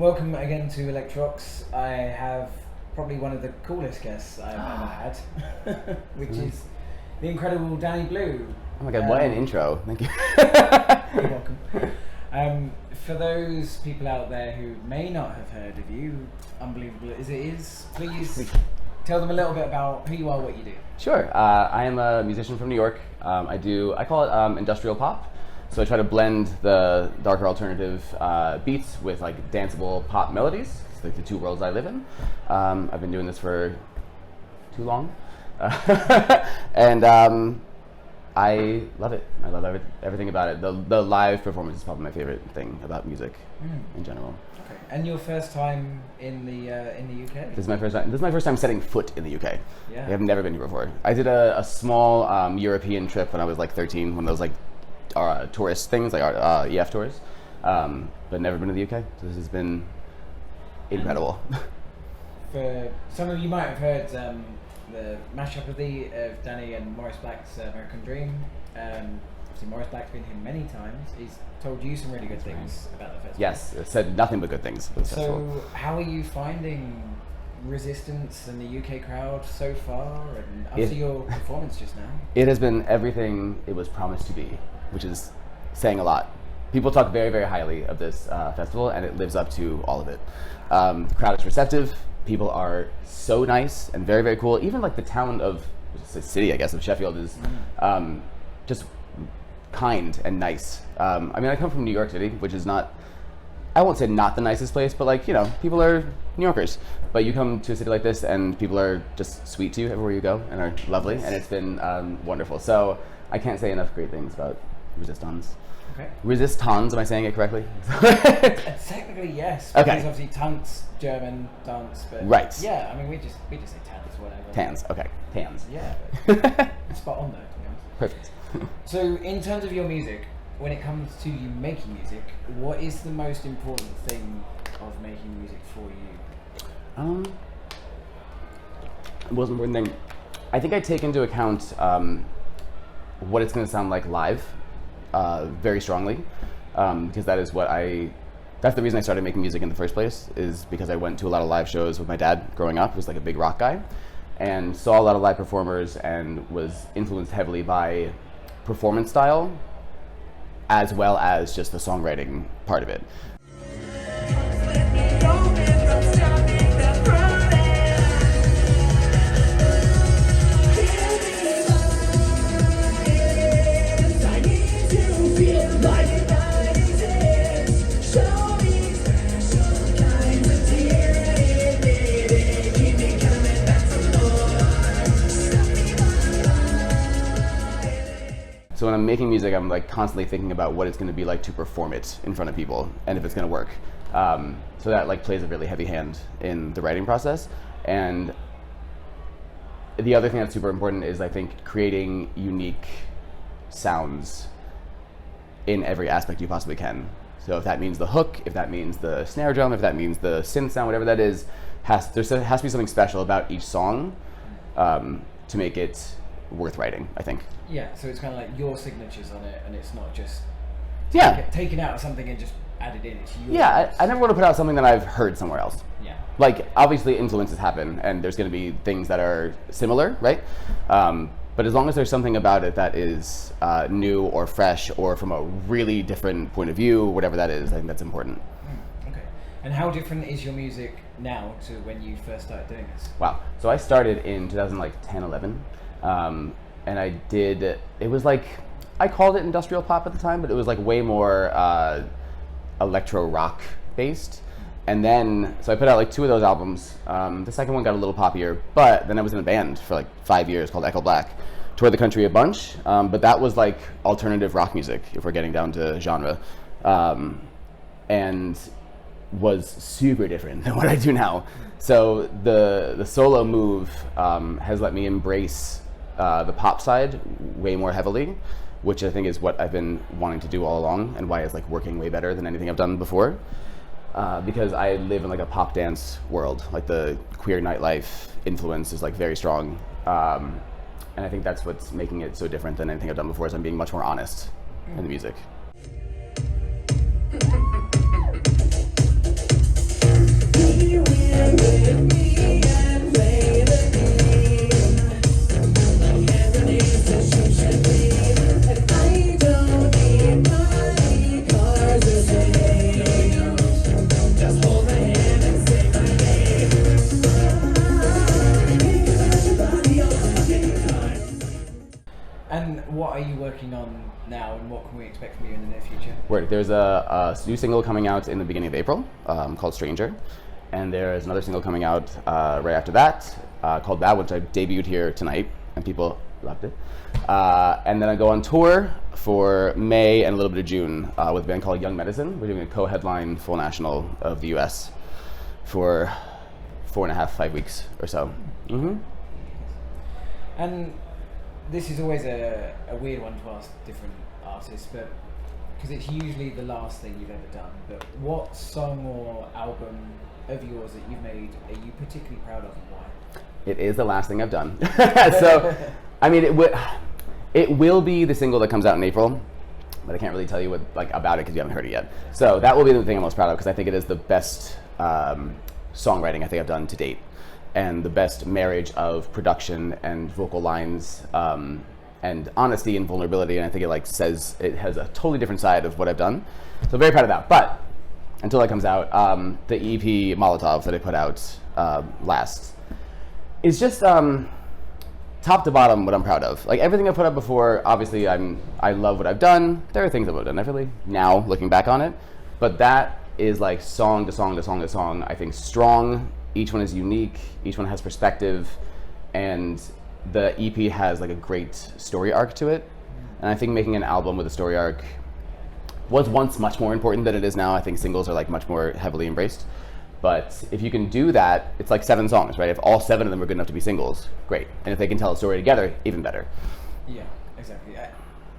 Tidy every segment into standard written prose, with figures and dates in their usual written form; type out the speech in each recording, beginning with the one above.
welcome again to Electrox. I have probably one of the coolest guests I've ever had, which is the incredible Danny Blue. Oh my god, what an intro. Thank you. You're welcome. For those people out there who may not have heard of you, unbelievable as it is, please tell them a little bit about who you are, what you do. Sure. I am a musician from New York. I call it industrial pop. So I try to blend the darker alternative beats with like danceable pop melodies. It's like the two worlds I live in. I've been doing this for too long. And I love it. I love everything about it. The live performance is probably my favorite thing about music in general. Okay. And your first time in the UK? This is my first time. This is my first time setting foot in the UK. Yeah. I have never been here before. I did a small European trip when I was like 13, one of those like tourist things, like EF tours, but never been to the UK. So this has been incredible. For some of you might have heard the mashup of Danny and Maurice Black's American Dream. Obviously Maurice Black's been here many times. He's told you some really good things about the festival. Yes, said nothing but good things about the festival. So how are you finding Resistance and the UK crowd so far, and after your performance just now? It has been everything it was promised to be, which is saying a lot. People talk very, very highly of this festival, and it lives up to all of it. The crowd is receptive. People are so nice and very, very cool. Even like the town of, the city, I guess, of Sheffield is just kind and nice. I mean, I come from New York City, which is not, I won't say not the nicest place, but like, you know, people are New Yorkers. But you come to a city like this and people are just sweet to you everywhere you go and are lovely, and it's been wonderful. So I can't say enough great things about Resistance. Okay. Resistance, am I saying it correctly? Technically, yes. Okay. Because obviously Tanz, German dance, but right. Yeah, I mean we just say Tanz, whatever. Tanz, okay, Tanz. Yeah, but spot on though, to be honest. Perfect. So in terms of your music, when it comes to you making music, what is the most important thing of making music for you? The most important thing, I think I take into account what it's going to sound like live very strongly, because that is that's the reason I started making music in the first place, is because I went to a lot of live shows with my dad growing up. He was like a big rock guy, and saw a lot of live performers and was influenced heavily by performance style as well as just the songwriting part of it. So when I'm making music, I'm like constantly thinking about what it's going to be like to perform it in front of people, and if it's going to work. So that like plays a really heavy hand in the writing process. And the other thing that's super important is, I think, creating unique sounds in every aspect you possibly can. So if that means the hook, if that means the snare drum, if that means the synth sound, whatever that is, there has to be something special about each song to make it worth writing, I think. Yeah, so it's kind of like your signatures on it, and it's not just taken out of something and just added in. It's yours. Yeah, I never want to put out something that I've heard somewhere else. Yeah. Like, obviously influences happen, and there's going to be things that are similar, right? But as long as there's something about it that is new or fresh or from a really different point of view, whatever that is, I think that's important. Okay. And how different is your music now to when you first started doing this? Wow. So I started in 2010, 11. And I did, it was like, I called it industrial pop at the time, but it was like way more electro rock based. And then, so I put out like 2 of those albums. The second one got a little poppier, but then I was in a band for like 5 years called Echo Black. Toured the country a bunch, but that was like alternative rock music, if we're getting down to genre. And was super different than what I do now. So the solo move has let me embrace the pop side way more heavily, which I think is what I've been wanting to do all along, and why it's like working way better than anything I've done before. Because I live in like a pop dance world, like the queer nightlife influence is like very strong, and I think that's what's making it so different than anything I've done before, is I'm being much more honest in the music. And what are you working on now, and what can we expect from you in the near future? Word. There's a new single coming out in the beginning of April called Stranger. And there's another single coming out right after that called That, which I debuted here tonight, and people loved it. And then I go on tour for May and a little bit of June with a band called Young Medicine. We're doing a co-headline full national of the US for 4.5, 5 weeks or so. Mm-hmm. And this is always a weird one to ask different artists, but because it's usually the last thing you've ever done. But what song or album of yours that you've made are you particularly proud of, and why? It is the last thing I've done. So, I mean, it will be the single that comes out in April, but I can't really tell you about it because you haven't heard it yet. So that will be the thing I'm most proud of, because I think it is the best songwriting I think I've done to date, and the best marriage of production and vocal lines and honesty and vulnerability. And I think it has a totally different side of what I've done. So I'm very proud of that. But until that comes out, the EP Molotov that I put out last is just top to bottom what I'm proud of. Like everything I've put out before, obviously I love what I've done. There are things I've done differently now looking back on it, but that is like song to song to song to song, I think strong. Each one is unique, each one has perspective, and the EP has like a great story arc to it. And I think making an album with a story arc was once much more important than it is now. I think singles are like much more heavily embraced. But if you can do that, it's like 7 songs, right? If all 7 of them are good enough to be singles, great. And if they can tell a story together, even better. Yeah, exactly.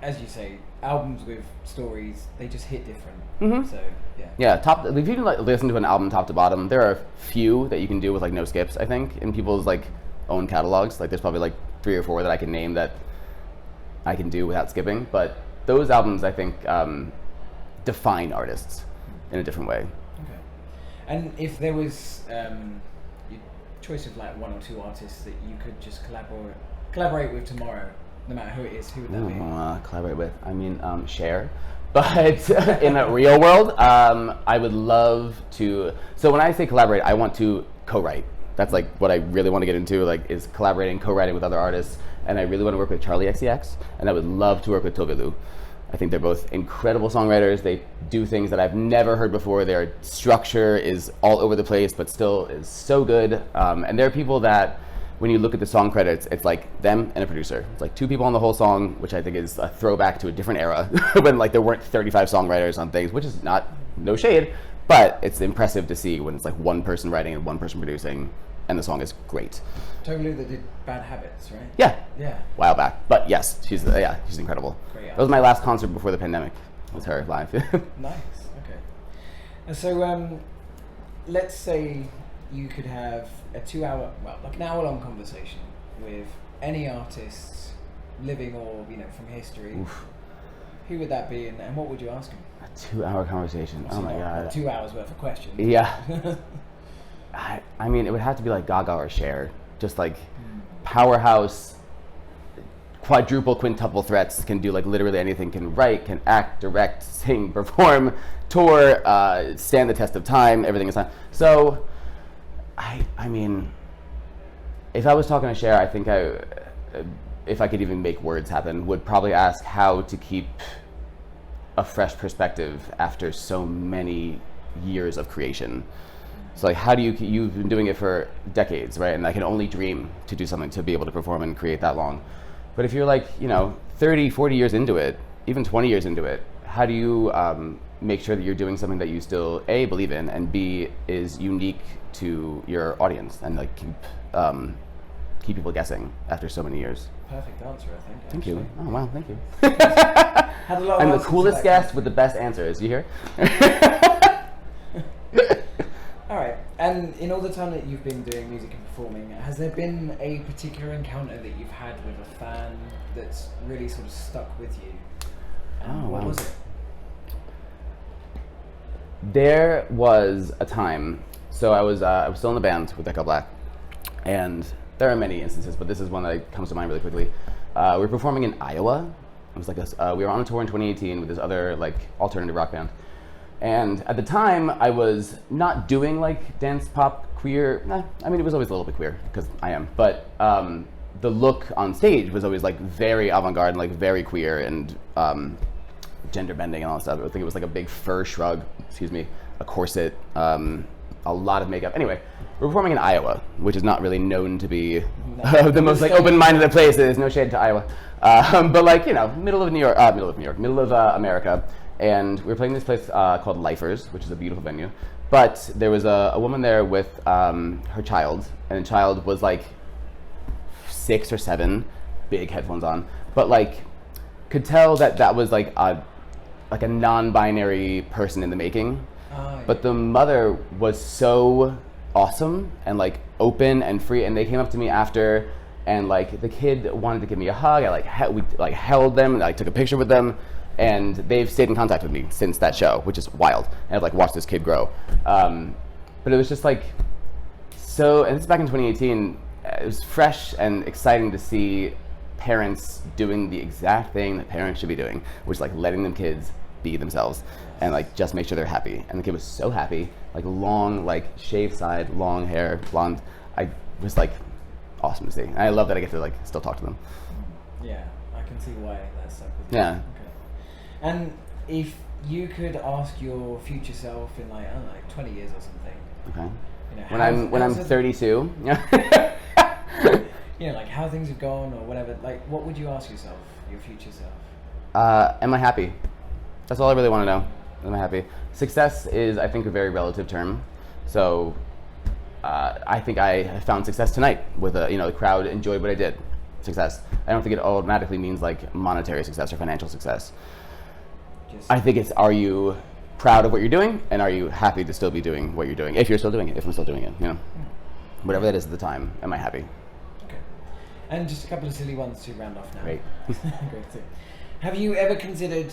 As you say, albums with stories, they just hit different. Mm-hmm. So, yeah. Yeah, if you can listen to an album top to bottom, there are a few that you can do with like no skips, I think, in people's like own catalogs. Like there's probably like 3 or 4 that I can name that I can do without skipping. But those albums, I think, define artists in a different way. Okay. And if there was your choice of like 1 or 2 artists that you could just collaborate with tomorrow, no matter who it is, who would that be? Collaborate with? I mean, Cher. But in a real world, I would love to. So when I say collaborate, I want to co-write. That's like what I really want to get into, like, is collaborating, co-writing with other artists. And I really want to work with Charlie XCX, and I would love to work with Tovilu. I think they're both incredible songwriters. They do things that I've never heard before. Their structure is all over the place, but still is so good. And there are people that, when you look at the song credits, it's like them and a producer. It's like 2 people on the whole song, which I think is a throwback to a different era when like there weren't 35 songwriters on things, which is no shade, but it's impressive to see when it's like 1 person writing and 1 person producing, and the song is great. Totally, that did Bad Habits, right? Yeah. Yeah. While back, but yes, she's incredible. Great. That was my last concert before the pandemic. Was her live. Nice. Okay. And so, let's say you could have a 2-hour, well, like an hour-long conversation with any artist, living or from history. Oof. Who would that be, and what would you ask him? A 2-hour conversation. Oh my god. 2 hours worth of questions. Yeah. I mean, it would have to be like Gaga or Cher. Just like powerhouse, quadruple, quintuple threats, can do like literally anything, can write, can act, direct, sing, perform, tour, stand the test of time, everything is fine. So, I mean, if I was talking to Cher, I think if I could even make words happen, would probably ask how to keep a fresh perspective after so many years of creation. So like, how do you've been doing it for decades, right? And I can only dream to do something, to be able to perform and create that long. But if you're like, 30, 40 years into it, even 20 years into it, how do you make sure that you're doing something that you still A, believe in, and B, is unique to your audience, and like keep people guessing after so many years? Perfect answer, I think. Thank you. Oh wow, thank you. Had a lot of I'm the answers coolest to that guest question. with the best answers. You hear? All right. And in all the time that you've been doing music and performing, has there been a particular encounter that you've had with a fan that's really sort of stuck with you? And what was it? There was a time. So I was still in the band with Echo Black, and there are many instances, but this is one that comes to mind really quickly. We were performing in Iowa. It was like we were on a tour in 2018 with this other like alternative rock band, and at the time I was not doing like dance pop queer. I mean, it was always a little bit queer because I am, but the look on stage was always like very avant-garde and like very queer and gender bending and all that stuff. I think it was like a big fur shrug, a corset, a lot of makeup. Anyway, we're performing in Iowa, which is not really known to be the most like open-minded of places. No shade to Iowa, but like, you know, middle of America. And we were playing this place called Lifers, which is a beautiful venue. But there was a woman there with her child, and the child was like 6 or 7, big headphones on, but like could tell that was like a non-binary person in the making. Oh, yeah. But the mother was so awesome and like open and free, and they came up to me after, and like the kid wanted to give me a hug. We held them, and I took a picture with them, and they've stayed in contact with me since that show, which is wild. And I've like watched this kid grow. But it was just like so, and this is back in 2018. It was fresh and exciting to see parents doing the exact thing that parents should be doing, which is like letting them kids be themselves and like just make sure they're happy. And the kid was so happy, like long, like shaved side, long hair, blonde. I was like awesome to see. And I love that I get to like still talk to them. Yeah, I can see why that's so good. Yeah. Okay. And if you could ask your future self in like, I don't know, like 20 years or something. Okay. You know, when I'm 32. You know, like how things have gone or whatever. Like, what would you ask yourself, your future self? Am I happy? That's all I really want to know. Am I happy? Success is, I think, a very relative term. So I think I found success tonight with the crowd enjoyed what I did. Success. I don't think it automatically means like monetary success or financial success. I think it's, are you proud of what you're doing, and are you happy to still be doing what you're doing? If you're still doing it, if I'm still doing it, you know, whatever that is at the time. Am I happy? Okay. And just a couple of silly ones to round off now. Great. Great too. Have you ever considered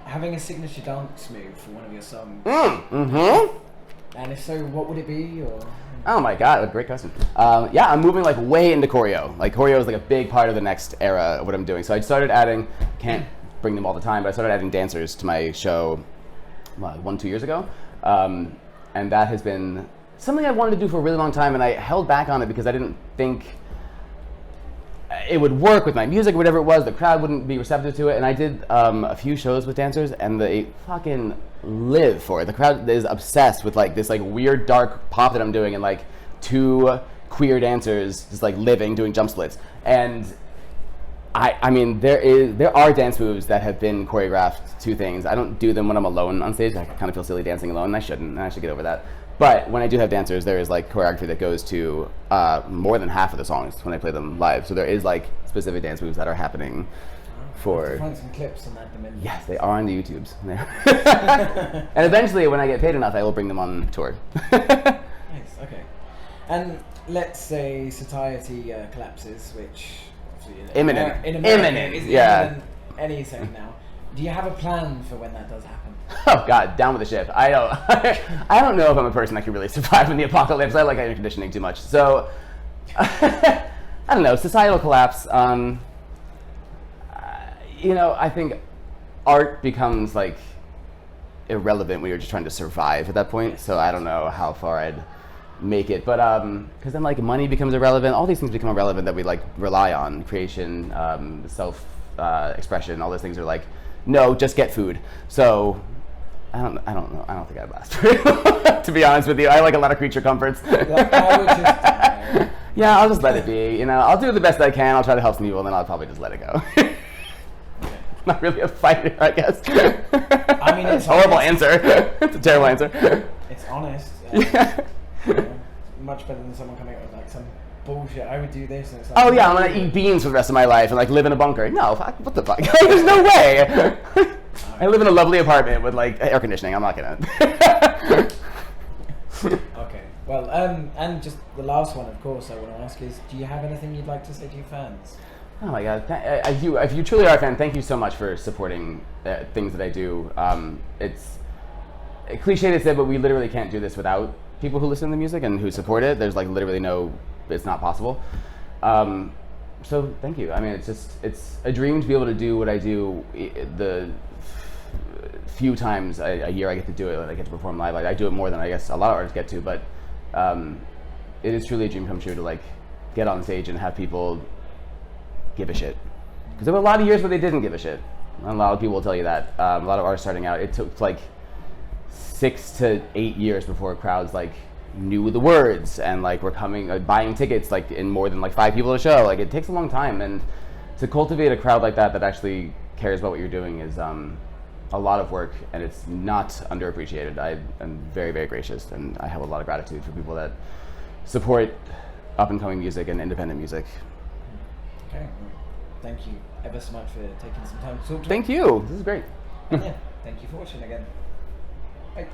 having a signature dance move for one of your songs? Mm-hmm. And if so, what would it be? Or oh my god, a great question. Yeah, I'm moving like way into choreo. Like choreo is like a big part of the next era of what I'm doing. So I started adding, can't bring them all the time, but I started adding dancers to my show 1-2 years ago. And that has been something I wanted to do for a really long time, and I held back on it because I didn't think it would work with my music or whatever it was. The crowd wouldn't be receptive to it. And I did a few shows with dancers, and they fucking live for it. The crowd is obsessed with like this like weird dark pop that I'm doing, and like 2 queer dancers just like living doing jump splits. And I mean, there are dance moves that have been choreographed to things. I don't do them when I'm alone on stage. I kind of feel silly dancing alone, and I shouldn't. And I should get over that. But when I do have dancers, there is like choreography that goes to more than half of the songs when I play them live. So there is like specific dance moves that are happening for. Find some clips on that dimension. Yes, they are on the YouTubes. And eventually, when I get paid enough, I will bring them on tour. Nice. Okay. And let's say satiety collapses, which imminent. In America is yeah. imminent any second now. Do you have a plan for when that does happen? Oh God, down with the ship. I don't know if I'm a person that can really survive in the apocalypse. I like air conditioning too much. So I don't know, societal collapse. I think art becomes like irrelevant when you're just trying to survive at that point. So I don't know how far I'd make it, but because then like money becomes irrelevant. All these things become irrelevant that we like rely on. Creation, self expression, all those things are like, no, just get food. So I don't know. I don't think I'd last very long, to be honest with you. I like a lot of creature comforts. Yeah, I'll just let it be. I'll do the best I can. I'll try to help some people, and then I'll probably just let it go. Not really a fighter, I guess. I mean, it's a horrible answer. It's a terrible answer. It's honest. Much better than someone coming up with like some bullshit. I would do this, and it's like, oh yeah, I'm gonna eat beans for the rest of my life and like live in a bunker. No, what the fuck? There's no way. I live in a lovely apartment with like air conditioning. I'm not gonna. Okay. Well, and just the last one, of course, I want to ask is, do you have anything you'd like to say to your fans? Oh my God! If you truly are a fan, thank you so much for supporting things that I do. It's cliche to say, but we literally can't do this without people who listen to the music and who support it. There's like literally no, it's not possible. So thank you. I mean, it's a dream to be able to do what I do. The few times a year I get to do it, I get to perform live. I do it more than I guess a lot of artists get to, but it is truly a dream come true to like get on stage and have people give a shit. Because there were a lot of years where they didn't give a shit. And a lot of people will tell you that. A lot of artists starting out, it took like 6 to 8 years before crowds like knew the words and like were coming, buying tickets like in more than like 5 people a show. Like it takes a long time, and to cultivate a crowd like that actually cares about what you're doing is a lot of work, and it's not underappreciated. I am very, very gracious, and I have a lot of gratitude for people that support up and coming music and independent music. Okay, well, thank you ever so much for taking some time to talk to me. Thank you. This is great. And yeah, thank you for watching again. Bye.